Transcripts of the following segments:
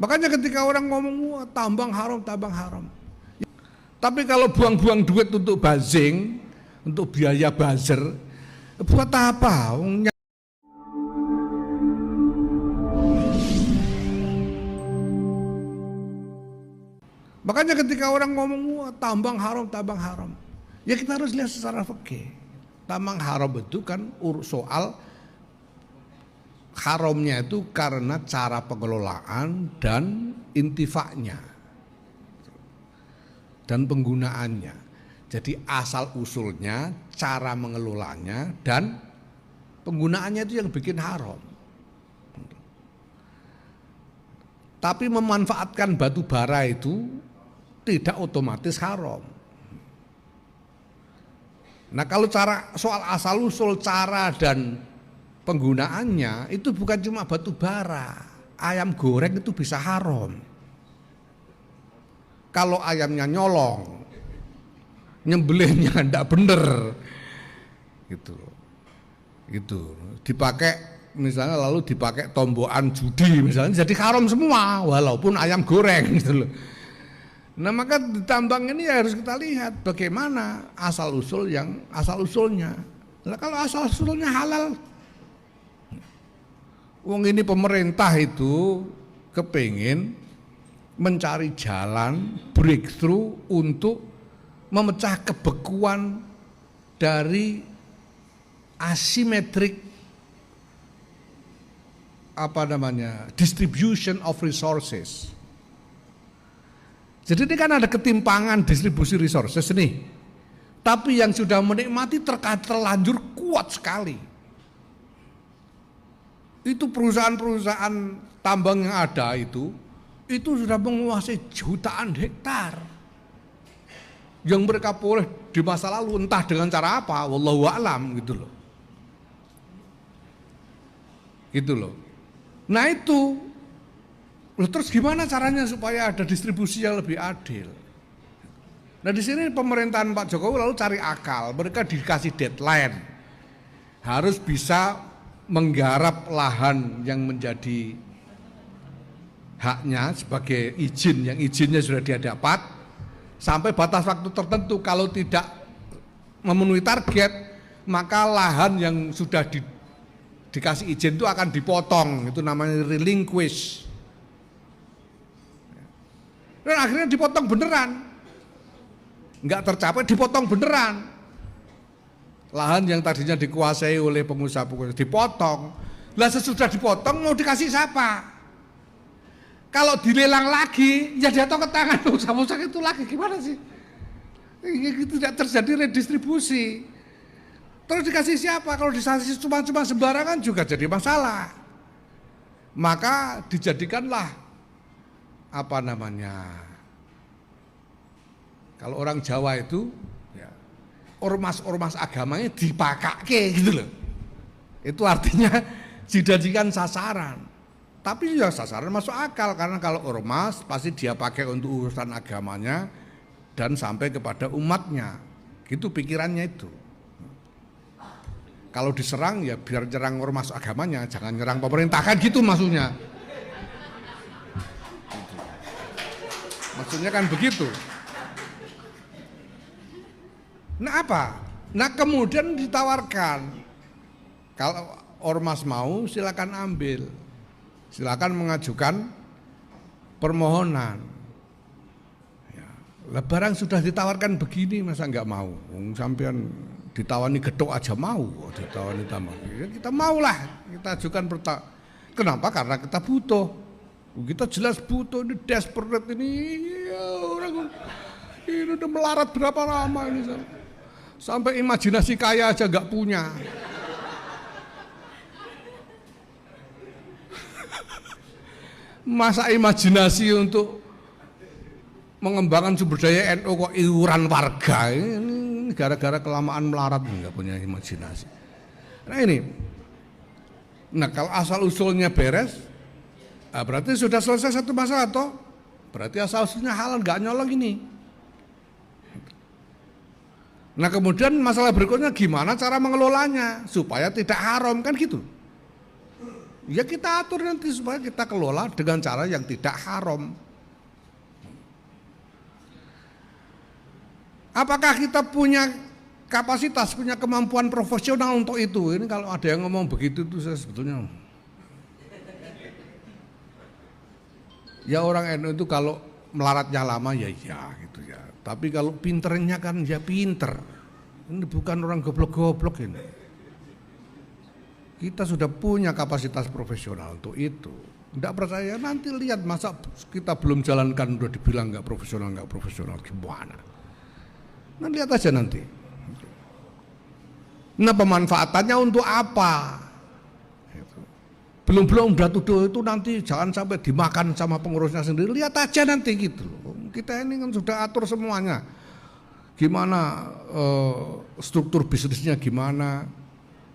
Makanya ketika orang ngomong wah, tambang haram, tambang haram. Tapi kalau buang-buang duit untuk buzzing, untuk biaya buzzer, buat apa? Makanya ketika orang ngomong wah, tambang haram, ya kita harus lihat secara fikih. Tambang haram itu kan soal haramnya itu karena cara pengelolaan dan intifaknya dan penggunaannya. Jadi asal usulnya, cara mengelolanya dan penggunaannya itu yang bikin haram. Tapi memanfaatkan batu bara itu tidak otomatis haram. Nah kalau soal asal usul, cara dan penggunaannya itu bukan cuma batu bara. Ayam goreng itu bisa haram kalau ayamnya nyolong, nyembelihnya tidak bener, gitu. Dipakai misalnya lalu dipakai tombokan judi misalnya, jadi haram semua walaupun ayam goreng gitu loh. Nah maka di tambang ini ya harus kita lihat bagaimana asal usulnya. Nah, kalau asal usulnya halal, wong ini pemerintah itu kepingin mencari jalan breakthrough untuk memecah kebekuan dari asymmetric distribution of resources. Jadi ini kan ada ketimpangan distribusi resources nih. Tapi yang sudah menikmati terlanjur kuat sekali. Itu perusahaan-perusahaan tambang yang ada itu sudah menguasai jutaan hektar yang mereka peroleh di masa lalu, entah dengan cara apa, wallahu a'lam gitu loh. Nah itu, terus gimana caranya supaya ada distribusi yang lebih adil? Nah di sini pemerintahan Pak Jokowi lalu cari akal, mereka dikasih deadline, harus bisa menggarap lahan yang menjadi haknya sebagai izin, yang izinnya sudah dia dapat sampai batas waktu tertentu. Kalau tidak memenuhi target, maka lahan yang sudah dikasih izin itu akan dipotong, itu namanya relinquish. Dan akhirnya dipotong beneran, nggak tercapai, dipotong beneran. Lahan yang tadinya dikuasai oleh pengusaha-pengusaha dipotong. Lah sesudah dipotong mau dikasih siapa? Kalau dilelang lagi, ya jatuh ke tangan pengusaha-pengusaha itu lagi, gimana sih? Tidak terjadi redistribusi. Terus dikasih siapa? Kalau dikasih cuma sembarangan juga jadi masalah. Maka dijadikanlah kalau orang Jawa itu ya, ormas-ormas agamanya dipakake gitu loh. Itu artinya dijadikan sasaran. Tapi ya sasaran masuk akal, karena kalau ormas pasti dia pakai untuk urusan agamanya dan sampai kepada umatnya. Gitu pikirannya itu. Kalau diserang ya biar nyerang ormas agamanya, jangan nyerang pemerintah, kan gitu maksudnya. Gitu. Maksudnya kan begitu. Nah apa? Nah kemudian ditawarkan, kalau ormas mau silakan ambil. Silakan mengajukan permohonan. Ya, barang sudah ditawarkan begini masa nggak mau? Sampean ditawani gedok aja mau, ditawani tambang. Ya, kita maulah, kita ajukan Kenapa? Karena kita butuh. Kita jelas butuh, ini desperate ini. Ya, orang ini udah melarat berapa lama ini? Sampai imajinasi kaya aja nggak punya. Masa imajinasi untuk mengembangkan sumber daya NU kok iuran warga, ini gara-gara kelamaan melarat nggak punya imajinasi. Nah kalau asal usulnya beres, berarti sudah selesai satu masalah toh, berarti asal usulnya halal, nggak nyolong ini. Nah kemudian masalah berikutnya gimana cara mengelolanya supaya tidak haram, kan gitu. Ya kita atur nanti supaya kita kelola dengan cara yang tidak haram. Apakah kita punya kapasitas, punya kemampuan profesional untuk itu? Ini kalau ada yang ngomong begitu itu saya sebetulnya. Ya orang NU itu kalau melaratnya lama ya gitu ya. Tapi kalau pinternya kan ya pinter. Ini bukan orang goblok-goblok ini. Kita sudah punya kapasitas profesional untuk itu. Tidak percaya nanti lihat, masa kita belum jalankan udah dibilang nggak profesional gimana? Nah lihat aja nanti. Nah pemanfaatannya untuk apa? Belum udah tuduh itu nanti jangan sampai dimakan sama pengurusnya sendiri. Lihat aja nanti gitu. Kita ini kan sudah atur semuanya. Gimana struktur bisnisnya gimana,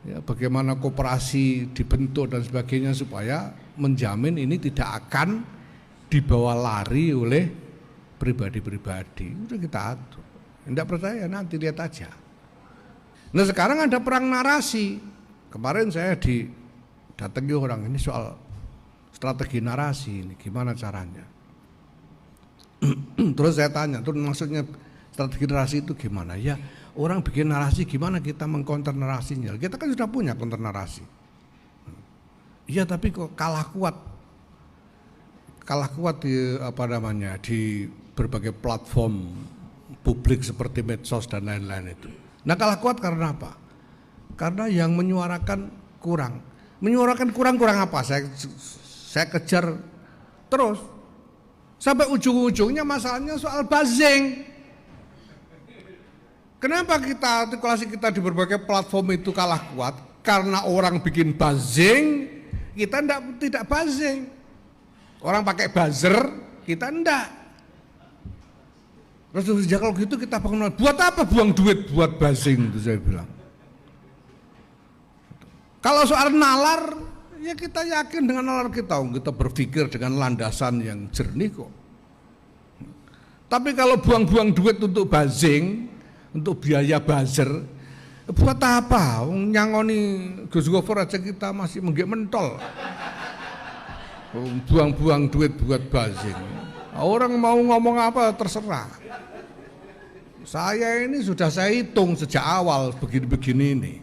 ya, bagaimana koperasi dibentuk dan sebagainya supaya menjamin ini tidak akan dibawa lari oleh pribadi-pribadi. Udah kita atur. Tidak percaya nanti lihat aja. Nah sekarang ada perang narasi. Kemarin saya datangi orang ini soal strategi narasi ini gimana caranya. Terus saya tanya, terus maksudnya strategi narasi itu gimana? Ya orang bikin narasi gimana kita mengkonter narasinya? Kita kan sudah punya konter narasi. Iya tapi kok kalah kuat di di berbagai platform publik seperti medsos dan lain-lain itu. Nah kalah kuat karena apa? Karena yang menyuarakan kurang. Menyuarakan kurang apa? Saya kejar terus sampai ujung-ujungnya masalahnya soal buzzing. Kenapa artikulasi kita di berbagai platform itu kalah kuat? Karena orang bikin buzzing, kita tidak buzzing. Orang pakai buzzer, kita enggak. Terus kalau gitu kita bangun, buat apa buang duit buat buzzing itu saya bilang. Kalau soal nalar, ya kita yakin dengan nalar kita berpikir dengan landasan yang jernih kok. Tapi kalau buang-buang duit untuk buzzing, untuk biaya buzzer, buat apa? Nyangoni Gus Gofur aja kita masih menggek mentol. Buang-buang duit buat buzzing. Orang mau ngomong apa terserah. Saya ini sudah saya hitung sejak awal begini-begini ini.